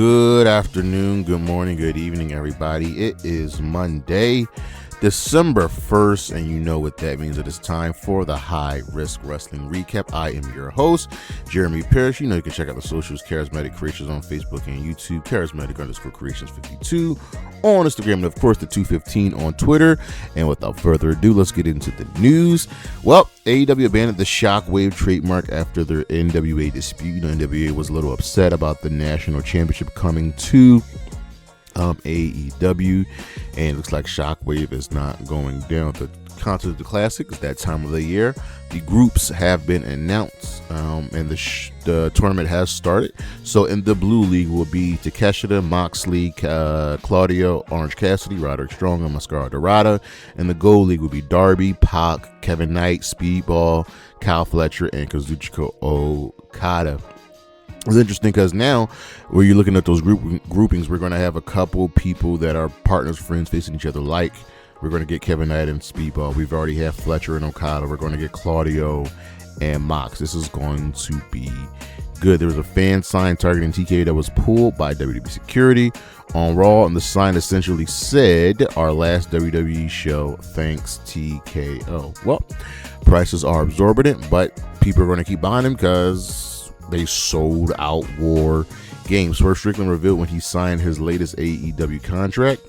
Good afternoon, good morning, good evening, everybody. It is Monday, December 1st, and you know what that means. It is time for the High Risk Wrestling Recap. I am your host, Jeremy Parrish. You know you can check out the socials, Charismatic Creations on Facebook and YouTube, Charismatic_Creations52 on Instagram, and of course the 215 on Twitter. And without further ado, let's get into the news. Well, AEW abandoned the Shockwave trademark after their NWA dispute. You know, NWA was a little upset about the national championship coming to AEW, and it looks like Shockwave is not going down. The Continental Classic is that time of the year. The groups have been announced, and the tournament has started. So in the Blue League will be Takeshita, Moxley, Claudio, Orange Cassidy, Roderick Strong, and Mascara Dorada. And the Gold League will be Darby, Pac, Kevin Knight, Speedball, Kyle Fletcher, and Kazuchika Okada. It's interesting because now where you're looking at those groupings, we're going to have a couple people that are partners, friends facing each other. Like we're going to get Kevin Knight and Speedball. We've already have Fletcher and Okada. We're going to get Claudio and Mox. This is going to be good. There was a fan sign targeting TK that was pulled by WWE security on Raw, and the sign essentially said, "Our last WWE show, thanks TKO." Well, prices are exorbitant, but people are going to keep buying them because they sold out War Games. First, Strickland revealed when he signed his latest AEW contract.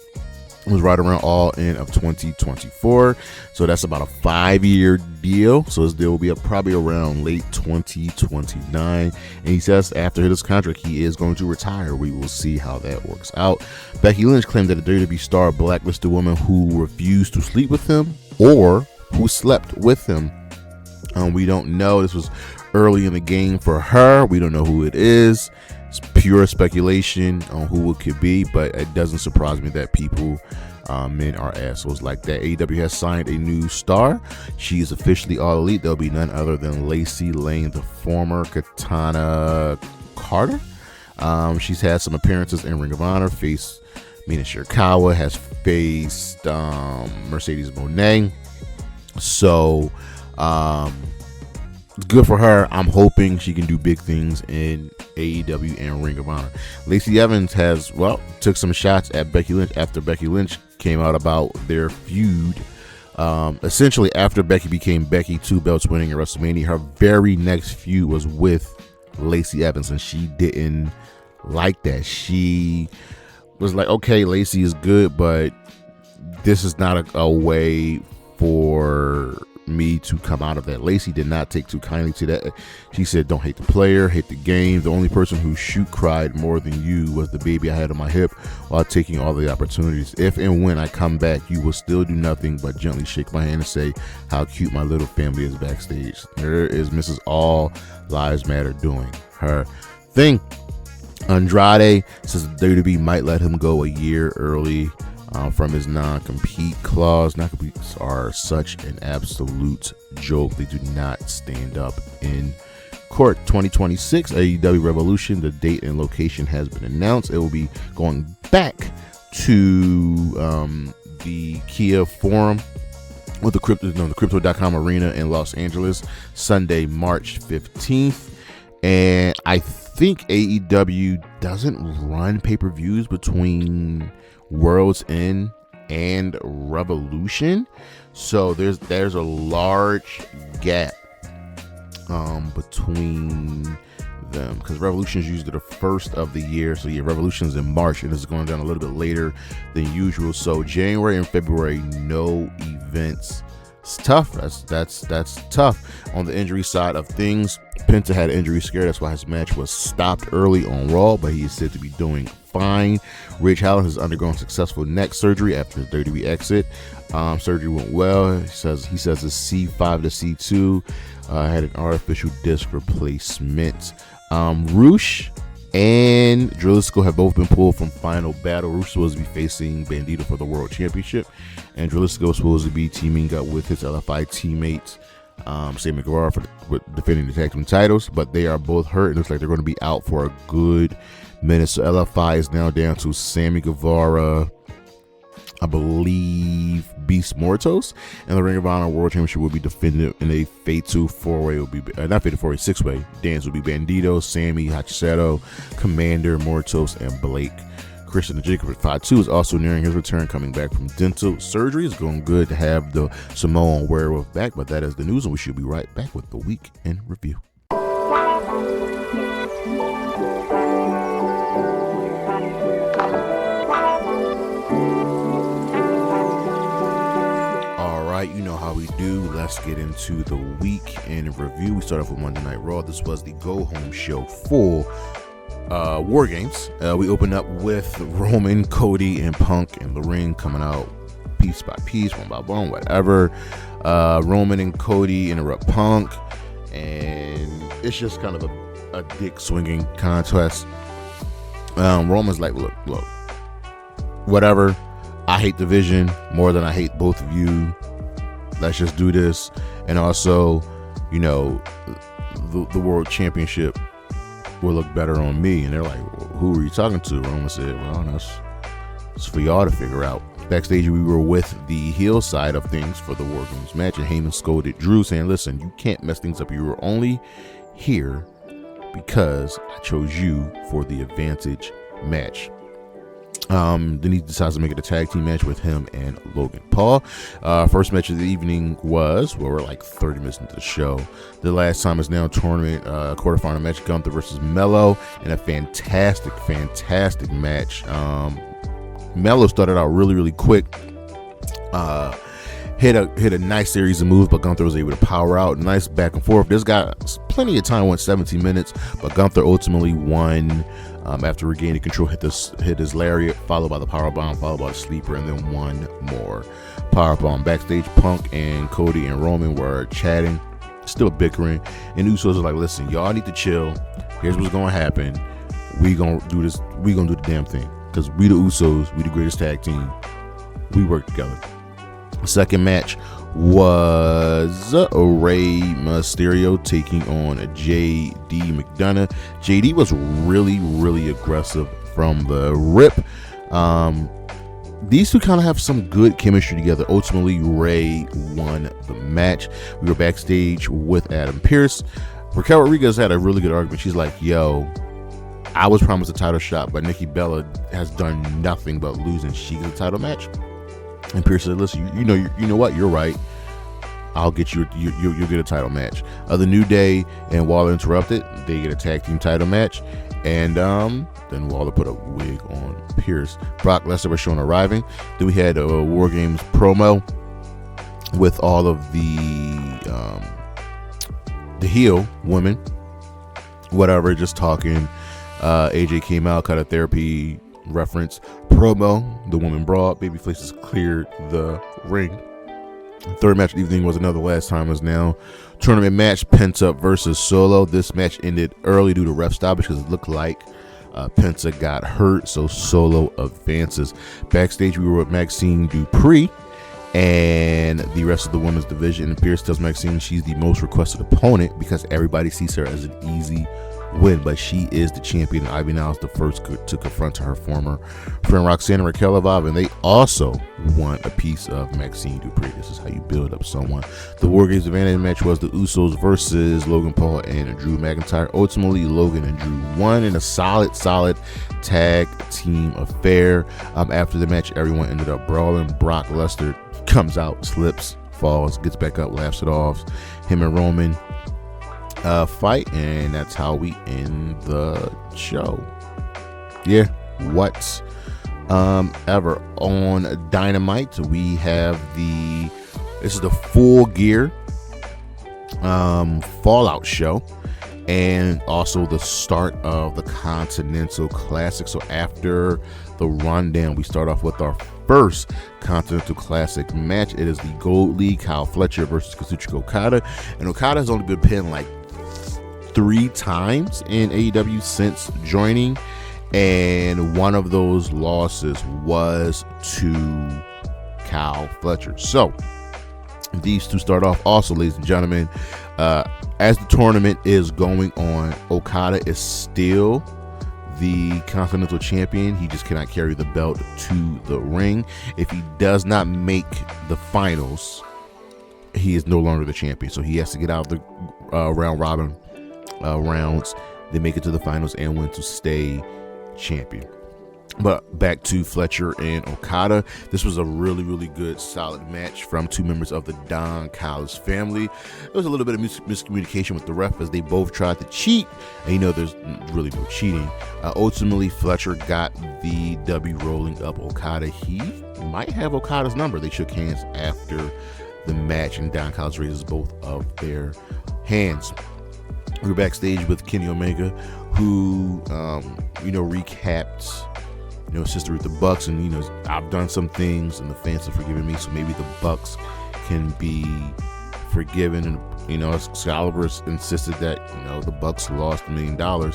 It was right around all in of 2024. So that's about a 5-year deal. So his deal will be probably around late 2029. And he says after his contract, he is going to retire. We will see how that works out. Becky Lynch claimed that a WWE star blacklisted a woman who refused to sleep with him or who slept with him. We don't know. This was early in the game for her. We don't know who it is. It's pure speculation on who it could be, but it doesn't surprise me that people, men are assholes like that. AEW has signed a new star. She is officially All Elite. There'll be none other than Lacey Lane, the former Katana Carter. She's had some appearances in Ring of Honor. Faced Mina Shirakawa, has faced Mercedes Moné. So good for her. I'm hoping she can do big things in AEW and Ring of Honor. Lacey Evans has, took some shots at Becky Lynch after Becky Lynch came out about their feud. Essentially, after Becky became Becky, 2 belts winning at WrestleMania, her very next feud was with Lacey Evans, and she didn't like that. She was like, okay, Lacey is good, but this is not a way for me to come out of that. Lacey did not take too kindly to that. She said, "Don't hate the player, hate the game. The only person who cried more than you was the baby I had on my hip while taking all the opportunities. If and when I come back, you will still do nothing but gently shake my hand and say how cute my little family is backstage." There is Mrs. All Lives Matter doing her thing. Andrade says WWE might let him go a year early from his non-compete clause. Non-competes are such an absolute joke. They do not stand up in court. 2026 AEW Revolution. The date and location has been announced. It will be going back to the Kia Forum with the Crypto.com Arena in Los Angeles, Sunday, March 15th. And I think AEW doesn't run pay-per-views between World's End and Revolution, so there's a large gap between them because Revolution is usually the first of the year. So yeah, Revolution's in March and it's going down a little bit later than usual. So January and February, no events. It's tough. That's tough. On the injury side of things, Penta had an injury scare. That's why his match was stopped early on Raw, but he is said to be doing fine. Ridge Holland has undergone successful neck surgery after his WWE exit. Surgery went well. He says his C5 to C2 had an artificial disc replacement. Roosh and Driscoll have both been pulled from Final Battle. Roosh is supposed to be facing Bandito for the World Championship, and Driscoll is supposed to be teaming up with his LFI teammates Sammy Guevara for defending the tag team titles, but they are both hurt. It looks like they're going to be out for a good minute. So LFI is now down to Sammy Guevara, I believe, Beast Mortos, and the Ring of Honor World Championship will be defended in a fatal four-way. Will be not fatal four-way, six-way dance. Will be Bandito, Sammy, Hachisato, Commander, Mortos, and Blake. Christian the Jacob at 5'2" is also nearing his return, coming back from dental surgery. It's going good to have the Samoan werewolf back, but that is the news, and we should be right back with the week in review. You know how we do. Let's get into the week in review. We start off with Monday Night Raw. This was the go-home show for War Games. We opened up with Roman, Cody, and Punk in the ring, coming out piece by piece, one by one, whatever. Roman and Cody interrupt Punk, and it's just kind of a dick swinging contest. Roman's like, look, whatever. I hate the Vision more than I hate both of you. Let's just do this. And also, you know, the World Championship will look better on me. And they're like, well, who are you talking to? Roman said, well, that's for y'all to figure out. Backstage, we were with the heel side of things for the War Games match, and Heyman scolded Drew, saying, listen, you can't mess things up. You were only here because I chose you for the advantage match. Then he decides to make it a tag team match with him and Logan Paul. First match of the evening was, well, we're like 30 minutes into the show. The last time is now tournament quarterfinal match, Gunther versus Melo, and a fantastic match. Melo started out really quick. Hit a nice series of moves, but Gunther was able to power out. Nice back and forth. This guy, plenty of time, went 17 minutes, but Gunther ultimately won after regaining control. Hit his lariat, followed by the powerbomb, followed by the sleeper, and then one more powerbomb. Backstage, Punk and Cody and Roman were chatting, still bickering, and Usos are like, listen, y'all need to chill. Here's what's gonna happen. We gonna do this. We gonna do the damn thing, because we the Usos, we the greatest tag team. We work together. Second match was Rey Mysterio taking on JD McDonough. JD was really aggressive from the rip. These two kind of have some good chemistry together. Ultimately, Rey won the match. We were backstage with Adam Pearce. Raquel Rodriguez had a really good argument. She's like, yo, I was promised a title shot, but Nikki Bella has done nothing but lose, and she gets a title match. And Pierce said, listen, you know what? You're right. I'll get you. You'll get a title match. The New Day and Waller Interrupted, they get a tag team title match. And then Waller put a wig on Pierce. Brock Lesnar was shown arriving. Then we had a War Games promo with all of the heel women, whatever, just talking. AJ came out, cut a therapy reference promo. The woman brought babyfaces cleared the ring. Third match of the evening was another last timers now tournament match, Penta versus Solo. This match ended early due to ref stoppage because it looked like Penta got hurt, so Solo advances. Backstage, we were with Maxine Dupree and the rest of the women's division. And Pierce tells Maxine she's the most requested opponent because everybody sees her as an easy win, but she is the champion. Ivy now is the first to confront her former friend Roxanne and Raquel Evolve, and they also want a piece of Maxine Dupree. This is how you build up someone. The War Games advantage match was the Usos versus Logan Paul and Drew McIntyre. Ultimately, Logan and Drew won in a solid tag team affair. After the match, everyone ended up brawling. Brock Lesnar comes out, slips, falls, gets back up, laughs it off. Him and Roman fight, and that's how we end the show. Yeah, what's ever on Dynamite, we have this is the Full Gear Fallout show, and also the start of the Continental Classic. So after the rundown, we start off with our first Continental Classic match. It is the Gold League, Kyle Fletcher versus Kazuchika Okada, and Okada has only been pinned like 3 times in AEW since joining, and one of those losses was to Kyle Fletcher. So these two start off. Also, ladies and gentlemen, as the tournament is going on, Okada is still the Continental Champion. He just cannot carry the belt to the ring. If he does not make the finals, he is no longer the champion. So he has to get out of the round robin rounds, then make it to the finals and win to stay champion. But back to Fletcher and Okada. This was a really, really good, solid match from two members of the Don Callis family. There was a little bit of miscommunication with the ref as they both tried to cheat. And there's really no cheating. Ultimately, Fletcher got the W rolling up Okada. He might have Okada's number. They shook hands after the match, and Don Callis raises both of their hands. We were backstage with Kenny Omega, who, recapped sister with the Bucks, and I've done some things and the fans have forgiven me, so maybe the Bucks can be forgiven. And Excalibur insisted that the Bucks lost $1 million.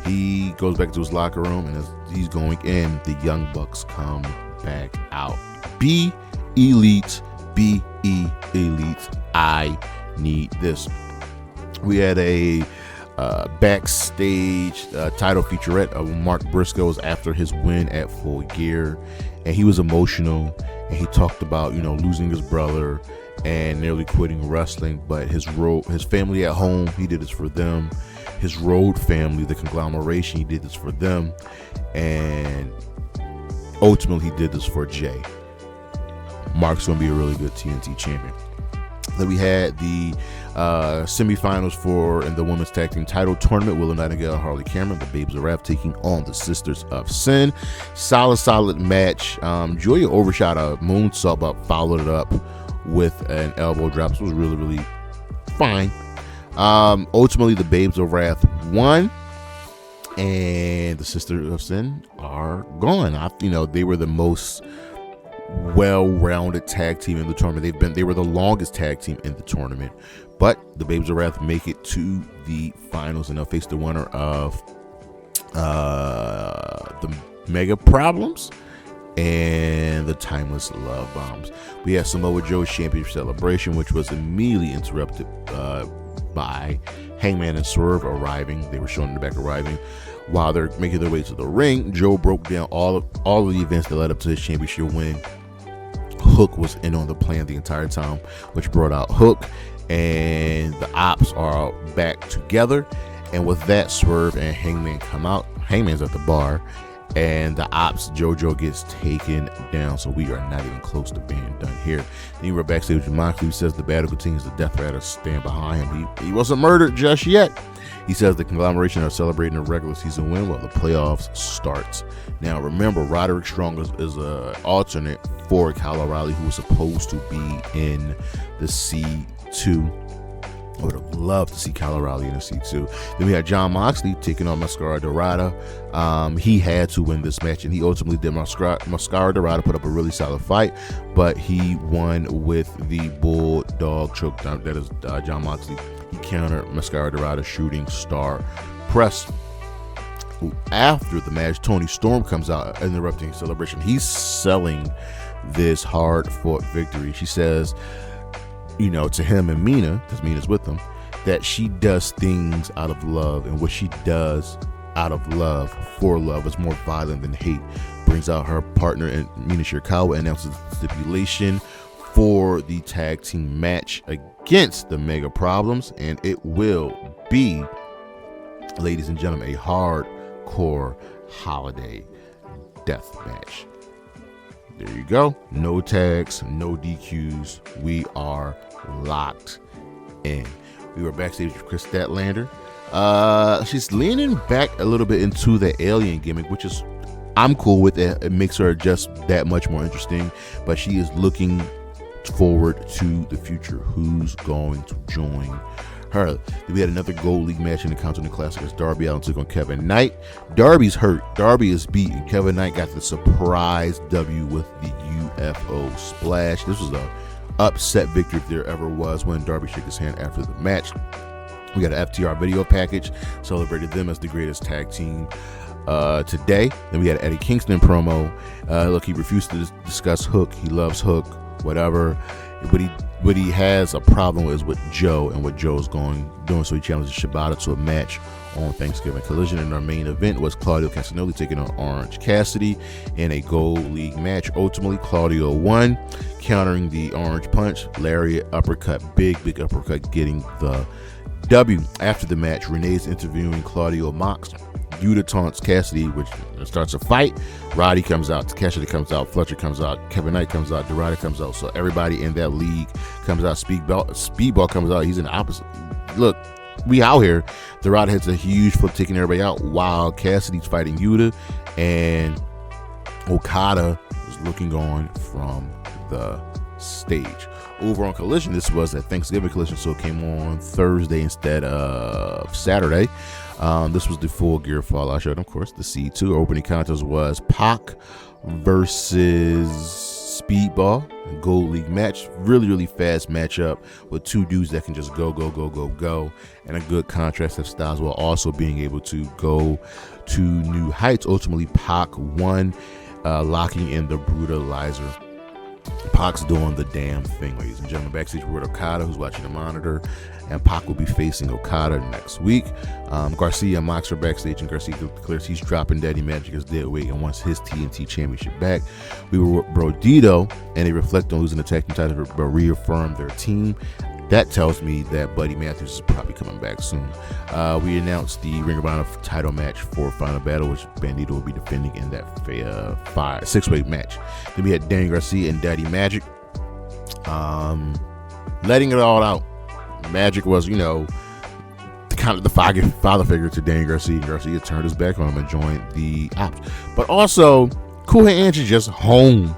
He goes back to his locker room, and as he's going in, the Young Bucks come back out. Be elite, I need this. We had a backstage title featurette of Mark Briscoe's after his win at Full Gear, and he was emotional, and he talked about losing his brother and nearly quitting wrestling, but his family at home, he did this for them. His road family, the conglomeration, he did this for them, and ultimately he did this for Jay. Mark's gonna be a really good TNT champion. Then we had the semifinals in the women's tag team title tournament. Willow Nightingale and Harley Cameron, the Babes of Wrath, taking on the Sisters of Sin. Solid match. Julia overshot a moonsault, but followed it up with an elbow drop. This was really, really fine. Ultimately, the Babes of Wrath won, and the Sisters of Sin are gone. They were the most well-rounded tag team in the tournament. They were the longest tag team in the tournament, but the Babes of Wrath make it to the finals, and they'll face the winner of the Mega Problems and the Timeless Love Bombs. We had Samoa Joe's championship celebration, which was immediately interrupted by Hangman and Swerve arriving. They were shown in the back arriving. While they're making their way to the ring, Joe broke down all of the events that led up to his championship win. Hook was in on the plan the entire time, which brought out Hook, and the Ops are back together. And with that, Swerve and Hangman come out. Hangman's at the bar, and the Ops, JoJo, gets taken down. So we are not even close to being done here. Then we're backstage with Moxley, who says the battle continues. The Death Riders stand behind him. He wasn't murdered just yet. He says the conglomeration are celebrating a regular season win while the playoffs starts. Now, remember, Roderick Strong is an alternate for Kyle O'Reilly, who was supposed to be in the C2. I would have loved to see Kyle O'Reilly in the C2. Then we had Jon Moxley taking on Mascara Dorada. He had to win this match, and he ultimately did. Mascara Dorada put up a really solid fight, but he won with the Bulldog choke. That is Jon Moxley. He countered Mascara Dorada's shooting star press. After the match, Toni Storm comes out interrupting celebration. He's selling this hard-fought victory. She says, to him and Mina, because Mina's with him, that she does things out of love, and what she does out of love, for love, is more violent than hate. Brings out her partner, and Mina Shirakawa announces the stipulation for the tag team match against the Mega Problems, and it will be, ladies and gentlemen, a hardcore holiday death match. There you go. No tags, no DQs. We are locked in. We were backstage with Chris Statlander. She's leaning back a little bit into the alien gimmick, which is, I'm cool with it. It makes her just that much more interesting, but she is looking forward to the future. Who's going to join her? We had another Gold League match in the Continental Classic as Darby Allin took on Kevin Knight. Darby's hurt. Darby is beaten. Kevin Knight got the surprise W with the UFO splash. This was a upset victory if there ever was, when Darby shook his hand after the match. We got an FTR video package, celebrated them as the greatest tag team today. Then we had Eddie Kingston promo. Look, he refused to discuss Hook. He loves Hook, whatever. What he has a problem with Joe and what Joe's doing, so he challenges Shibata to a match on Thanksgiving. Collision in our main event was Claudio Castagnoli taking on Orange Cassidy in a Gold League match. Ultimately, Claudio won, countering the Orange Punch, lariat, uppercut, big uppercut, getting the W. After the match, Renee's interviewing Claudio mocks. Yuta taunts Cassidy, which starts a fight. Roddy comes out, Cassidy comes out, Fletcher comes out, Kevin Knight comes out, Dorada comes out. So everybody in that league comes out. Speedball comes out. He's in the opposite. Look, we out here. Dorada hits a huge flip, taking everybody out while Cassidy's fighting Yuta, and Okada is looking on from the stage. Over on Collision, this was a Thanksgiving Collision, so it came on Thursday instead of Saturday. This was the Full Gear Fallout show, and of course, the C2 opening contest was Pac versus Speedball, a Gold League match. Really fast matchup with two dudes that can just go, and a good contrast of styles while also being able to go to new heights. Ultimately, Pac won, locking in the Brutalizer. Pac's doing the damn thing, ladies and gentlemen. Backstage, we're with Okada, who's watching the monitor, and Pac will be facing Okada next week. Garcia and Mox are backstage, and Garcia declares he's dropping Daddy Magic as dead weight and wants his TNT Championship back. We were with Brodito, and they reflect on losing the tag team title, but reaffirm their team. That tells me that Buddy Matthews is probably coming back soon. We announced the Ring of Honor title match for Final Battle, which Bandito will be defending in that six-way match. Then we had Danny Garcia and Daddy Magic, letting it all out. Magic was, kind of the father figure to Danny Garcia. Garcia turned his back on him and joined the Ops. But also, Cool Hand just home.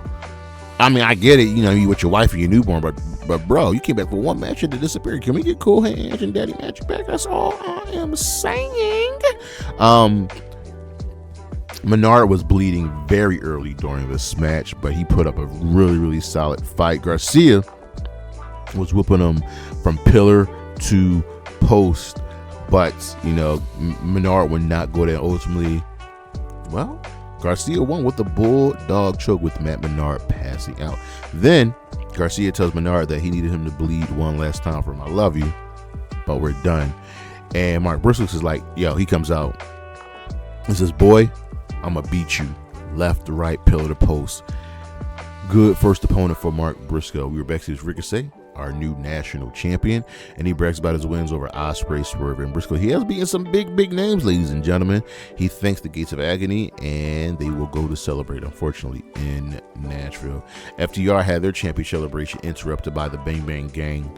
I mean, I get it, you with your wife and your newborn, but bro, you came back for one match and disappeared. Can we get Cool Hand and Daddy Magic back? That's all I am saying. Menard was bleeding very early during this match, but he put up a really solid fight. Garcia was whooping him from pillar to post, but Menard would not go there. Ultimately, well, Garcia won with the bulldog choke with Matt Menard passing out. Then Garcia tells Menard that he needed him to bleed one last time for him. I love you, but we're done. And Mark Briscoe is like, he comes out. He says, boy, I'm going to beat you. Left to right, pillar to post. Good first opponent for Mark Briscoe. We were backstage with Ricochet, our new national champion, and he brags about his wins over Ospreay, Swerve, and Briscoe. He has beaten some big names, ladies and gentlemen. He thanks the Gates of Agony, and they will go to celebrate, unfortunately, in Nashville. FTR had their champion celebration interrupted by the Bang Bang Gang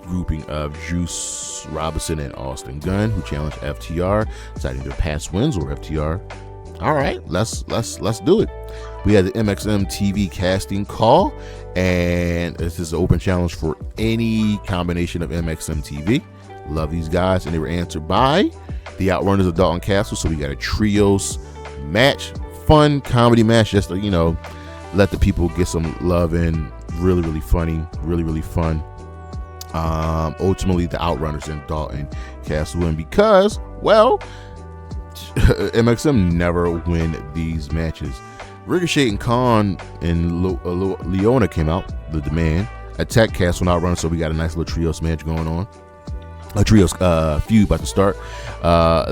grouping of Juice Robinson and Austin Gunn, who challenged FTR, citing their past wins over FTR. All right, let's do it. We had the MXM TV casting call, and this is an open challenge for any combination of MXM TV. Love these guys, and they were answered by the Outrunners of Dalton Castle. So we got a trios match, fun comedy match, just to let the people get some love in. Really funny, really fun. Ultimately, the Outrunners and Dalton Castle win because, well, MXM never win these matches. Ricochet and Khan and Leona came out, the demand. Attack Castle and Outrunner, so we got a nice little trios match going on. A trios feud about to start.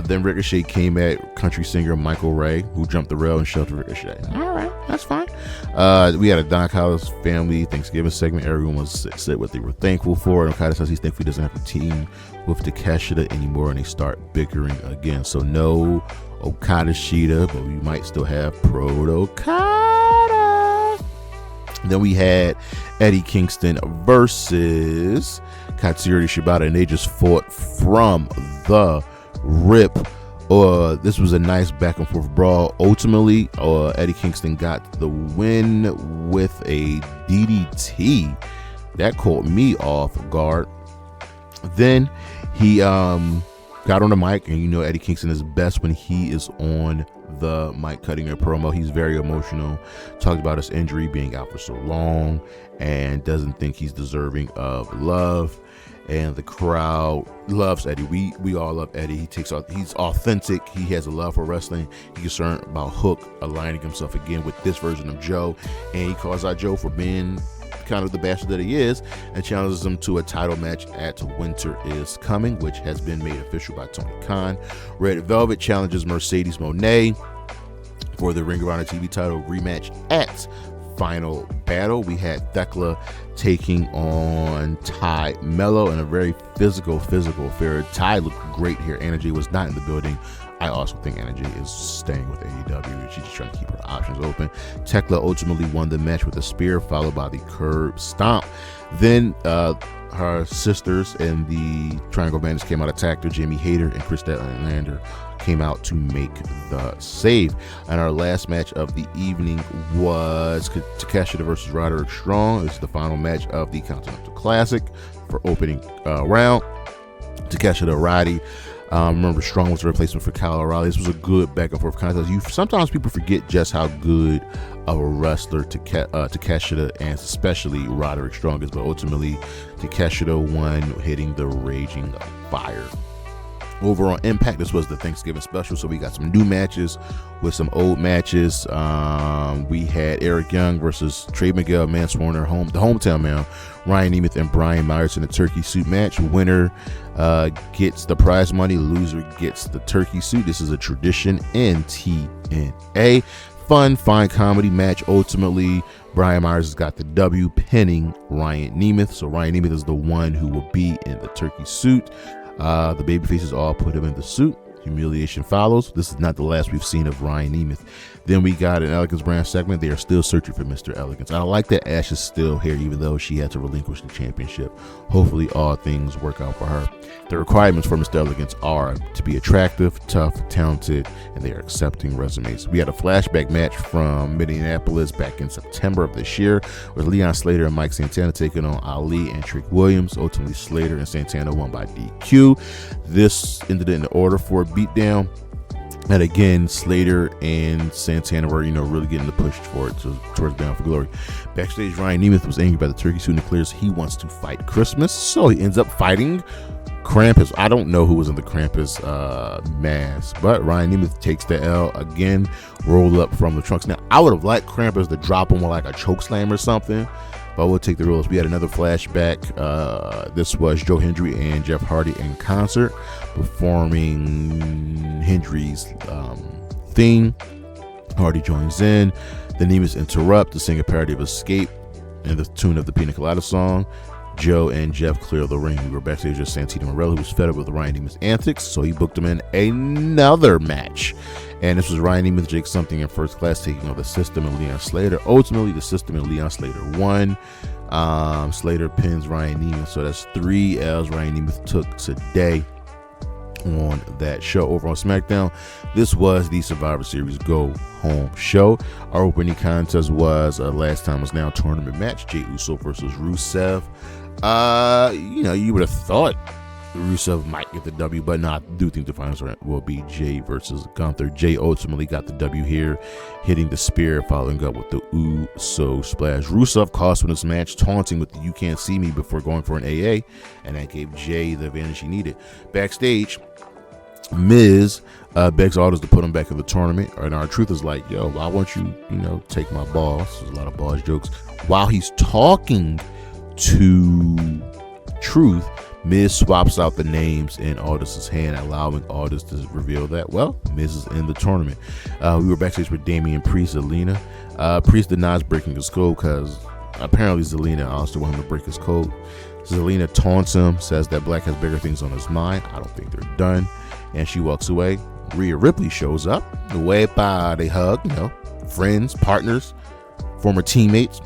Then Ricochet came at country singer Michael Ray, who jumped the rail and shoved Ricochet. All right, that's fine. We had a Don Callis family Thanksgiving segment. Everyone was said what they were thankful for. And Okada says he's thankful he doesn't have to team with Takeshita anymore, and they start bickering again. So no Okada Shida, but we might still have Proto Okada. Then we had Eddie Kingston versus Katsuyori Shibata, and they just fought from the rip. This was a nice back and forth brawl. Ultimately, Eddie Kingston got the win with a DDT. That caught me off guard. Then he got on the mic, and Eddie Kingston is best when he is on the mic cutting a promo. He's very emotional, talked about his injury, being out for so long, and doesn't think he's deserving of love. And the crowd loves Eddie. We all love Eddie. He's authentic. He has a love for wrestling. He's concerned about Hook aligning himself again with this version of Joe, and he calls out Joe for being kind of the bastard that he is, and challenges him to a title match at Winter is Coming, which has been made official by Tony Khan. Red Velvet challenges Mercedes Moné for the Ring of Honor TV title rematch at Final Battle. We had Thekla taking on Ty Mello in a very physical affair. Ty looked great here. Anna Jay was not in the building. I also think Anna Jay is staying with AEW. She's just trying to keep her options open. Thekla ultimately won the match with a spear, followed by the curb stomp. Then her sisters and the Triangle Bandits came out, attacked her. Jamie Hayter and Chris Statlander came out to make the save. And our last match of the evening was Takeshita versus Roderick Strong. This is the final match of the Continental Classic for opening round. Takeshita Roddy. Remember, Strong was the replacement for Kyle O'Reilly. This was a good back and forth contest. Sometimes people forget just how good of a wrestler Takeshita and especially Roderick Strong is, but ultimately Takeshita won, hitting the Raging Fire. Over on Impact, this was the Thanksgiving special, so we got some new matches with some old matches. We had Eric Young versus Trey Miguel, Mance Warner, the hometown man, Ryan Nemeth and Brian Myers in a turkey suit match. Winner gets the prize money, loser gets the turkey suit. This is a tradition in TNA. Fine comedy match. Ultimately, Brian Myers has got the W, pinning Ryan Nemeth. So Ryan Nemeth is the one who will be in the turkey suit. The babyfaces all put him in the suit. Humiliation follows. This is not the last we've seen of Ryan Nemeth. Then we got an Elegance brand segment. They are still searching for Mr. Elegance. I like that Ash is still here, even though she had to relinquish the championship. Hopefully all things work out for her. The requirements for Mr. Elegance are to be attractive, tough, talented, and they are accepting resumes. We had a flashback match from Minneapolis back in September of this year with Leon Slater and Mike Santana taking on Ali and Trick Williams. Ultimately, Slater and Santana won by DQ. This ended in the order for a beatdown. And again, Slater and Santana were, really getting the push for it towards Bound for Glory. Backstage, Ryan Nemeth was angry by the turkey suit and declares he wants to fight Christmas, so he ends up fighting Krampus. I don't know who was in the Krampus mask, but Ryan Nemeth takes the L again, rolled up from the trunks. Now, I would have liked Krampus to drop him with like a choke slam or something, but we'll take the rules. We had another flashback. This was Joe Hendry and Jeff Hardy in concert performing Hendry's theme. Hardy joins in. The Nemeth interrupt to sing a parody of Escape in the tune of the Pina Colada song. Joe and Jeff clear the ring. We were backstage with Santino Marella, who was fed up with Ryan Nemeth's antics, so he booked him in another match. And this was Ryan Nemeth, Jake Something in First Class taking on the System and Leon Slater. Ultimately, the System and Leon Slater won. Slater pins Ryan Nemeth, so that's 3 L's Ryan Nemeth took today on that show. Over on SmackDown, this was the Survivor Series Go Home show. Our opening contest was a last time was now tournament match, Jey Uso versus Rusev. You would have thought Rusev might get the W, but no, I do think the finals will be Jey versus Gunther. Jey ultimately got the W here, hitting the spear, following up with the Uso splash. Rusev cost in this match, taunting with the "You can't see me" before going for an AA, and that gave Jey the advantage he needed. Backstage, Miz begs Aldis to put him back in the tournament, and our Truth is like, yo, I want you, take my balls. There's a lot of balls jokes. While he's talking to Truth, Miz swaps out the names in Aldis' hand, allowing Aldis to reveal that, Miz is in the tournament. We were backstage with Damian Priest, Zelina. Priest denies breaking his code because apparently Zelina also want him to break his code. Zelina taunts him, says that Black has bigger things on his mind. I don't think they're done. And she walks away. Rhea Ripley shows up. They hug, friends, partners, former teammates.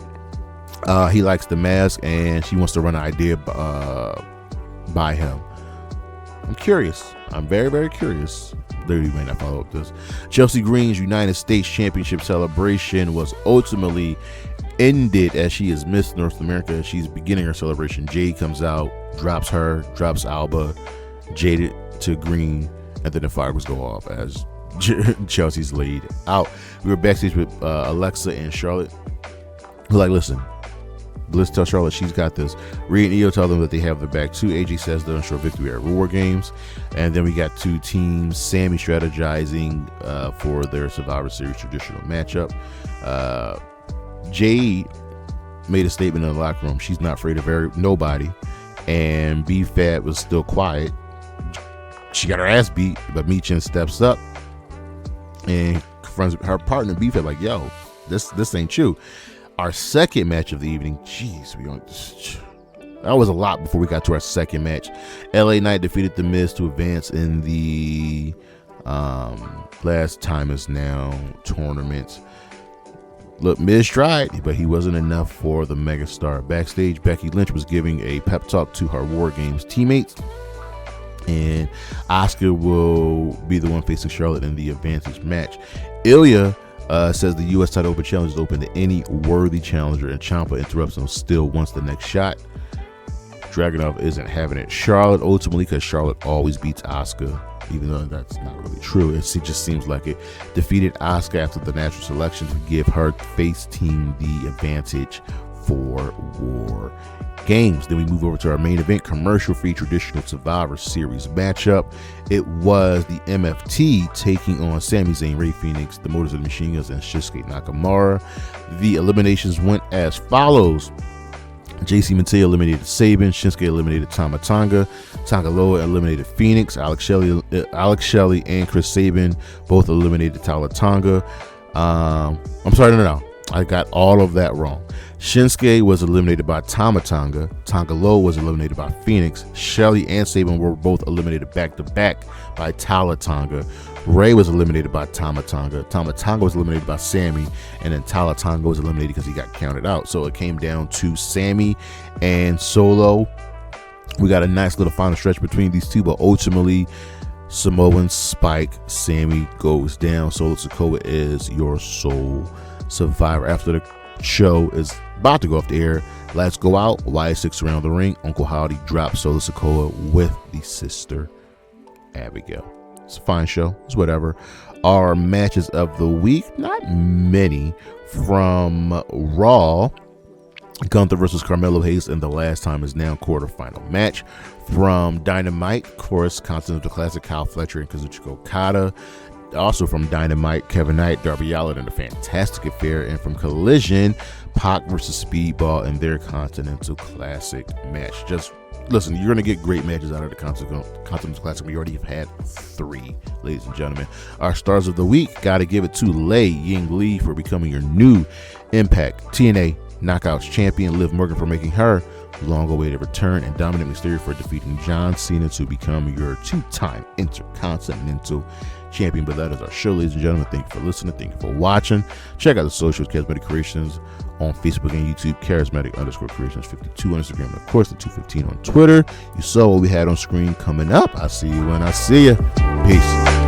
He likes the mask and she wants to run an idea by him. I'm curious. I'm very, very curious. Literally may not follow up this. Chelsea Green's United States Championship celebration was ultimately ended as she is Miss North America. She's beginning her celebration. Jade comes out, drops her, drops Alba, Jaded to Green, and then the fireworks go off as Chelsea's laid out. We were backstage with Alexa and Charlotte. We're like, listen, let's tell Charlotte she's got this. Rhea and Io tell them that they have their back too. AJ says they'll ensure victory at War Games. And then we got two teams, Sammy strategizing for their Survivor Series traditional matchup. Jade made a statement in the locker room. She's not afraid of nobody. And B-Fab was still quiet. She got her ass beat, but Michin steps up and confronts her partner B-Fab like, yo, this ain't you. Our second match of the evening, that was a lot before we got to our second match. LA Knight defeated The Miz to advance in the Last Time Is Now tournament. Look, Miz tried, but he wasn't enough for the megastar. Backstage, Becky Lynch was giving a pep talk to her War Games teammates, and Asuka will be the one facing Charlotte in the Advantage match. Ilya says the U.S. title open challenge is open to any worthy challenger, and Ciampa interrupts him, still wants the next shot. Dragunov isn't having it. Charlotte, ultimately, because Charlotte always beats Asuka, even though that's not really true. It just seems like it. Defeated Asuka after the natural selection to give her face team the advantage for War Games. Then we move over to our main event, commercial-free traditional Survivor Series matchup. It was the MFT taking on Sami Zayn, Rey Fenix, the Motor City Machine Guns, and Shinsuke Nakamura. The eliminations went as follows. JC Mateo eliminated Sabin. Shinsuke eliminated Tama Tonga. Tonga Loa eliminated Phoenix. Alex Shelley and Chris Sabin both eliminated Tama Tonga. I'm sorry, no. I got all of that wrong. Shinsuke was eliminated by Tama Tonga. Tonga Loa was eliminated by Phoenix. Shelley and Sabin were both eliminated back-to-back by Tama Tonga. Rey was eliminated by Tama Tonga. Tama Tonga was eliminated by Sammy, and then Tama Tonga was eliminated because he got counted out. So it came down to Sammy and Solo. We got a nice little final stretch between these two, but ultimately Samoan Spike, Sammy goes down. Solo Sikoa is your sole survivor. After the show is about to go off the air, Let's Go Out, Wyatt sticks around the ring. Uncle Howdy drops Solo Sikoa with the sister Abigail. It's a fine show. It's whatever. Our matches of the week, not many. From Raw, Gunther versus Carmelo Hayes in the Last Time Is Now quarterfinal match. From Dynamite, of course, Continental Classic, Kyle Fletcher and Kazuchika Okada. Also from Dynamite, Kevin Knight, Darby Allin in a fantastic affair. And from Collision, Pac versus Speedball in their Continental Classic match. Just listen, you're going to get great matches out of the Continental Classic. We already have had 3, ladies and gentlemen. Our stars of the week, got to give it to Ying Lee for becoming your new Impact TNA Knockouts champion, Liv Morgan for making her long-awaited return, and Dominic Mysterio for defeating John Cena to become your 2-time Intercontinental champion. But that is our show, ladies and gentlemen. Thank you for listening. Thank you for watching. Check out the socials, Charismatic Creations on Facebook and YouTube, Charismatic_Creations52 on Instagram, and of course the 215 on Twitter. You saw what we had on screen coming up. I'll see you when I see you. Peace.